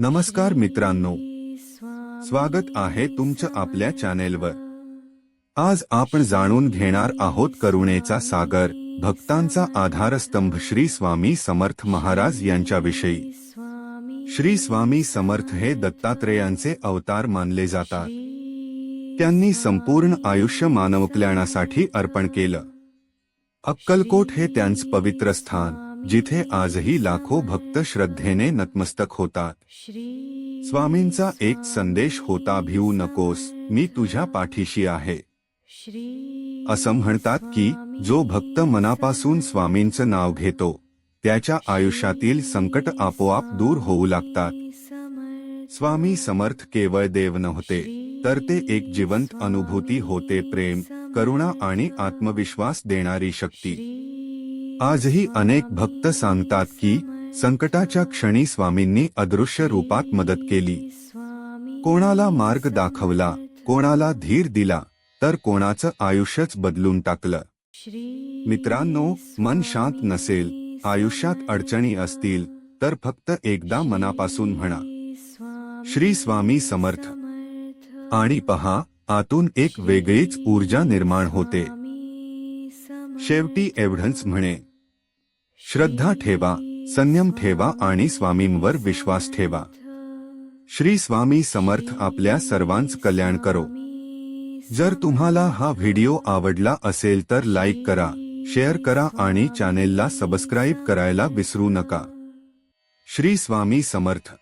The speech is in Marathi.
नमस्कार मित्रांनो, स्वागत आहे तुमचं आपल्या चॅनेलवर। आज आपण जाणून घेणार आहोत करुणेचा सागर, भक्तांचा आधारस्तंभ श्री स्वामी समर्थ महाराज यांच्याविषयी। श्री स्वामी समर्थ हे दत्तात्रेयांचे अवतार मानले जातात। त्यांनी संपूर्ण आयुष्य मानवकल्याणासाठी अर्पण केलं। अक्कलकोट हे त्यांचं पवित्र स्थान, जिथे आजही लाखो भक्त श्रद्धेने नतमस्तक होतात। स्वामींचा एक संदेश होता, भिवू नकोस, मी तुझ्या पाठीशी आहे। असं म्हणतात की जो भक्त मनापासून स्वामींचं नाव घेतो, त्याच्या आयुष्यातील संकट आपोआप दूर होऊ लागतात। स्वामी समर्थ केवळ देव नव्हते, तर ते एक जिवंत अनुभूती होते, प्रेम, करुणा आणि आत्मविश्वास देणारी शक्ती। आजही अनेक भक्त सांगतात की संकटाच्या क्षणी स्वामींनी अदृश्य रूपात मदत केली। कोणाला मार्ग दाखवला, कोणाला धीर दिला, तर कोणाचं आयुष्यच बदलून टाकलं। मित्रांनो, मन शांत नसेल, आयुष्यात अडचणी असतील, तर फक्त एकदा मनापासून म्हणा, श्री स्वामी समर्थ, आणि पहा, आतून एक वेगळीच ऊर्जा निर्माण होते। शेवटी एवढंच म्हणे, श्रद्धा ठेवा, संयम ठेवा आणि स्वामींवर विश्वास ठेवा। श्री स्वामी समर्थ आपल्या सर्वांचं कल्याण करो। जर तुम्हाला हा व्हिडिओ आवडला असेल तर लाईक करा, शेअर करा आणि चॅनेलला सबस्क्राईब करायला विसरू नका। श्री स्वामी समर्थ।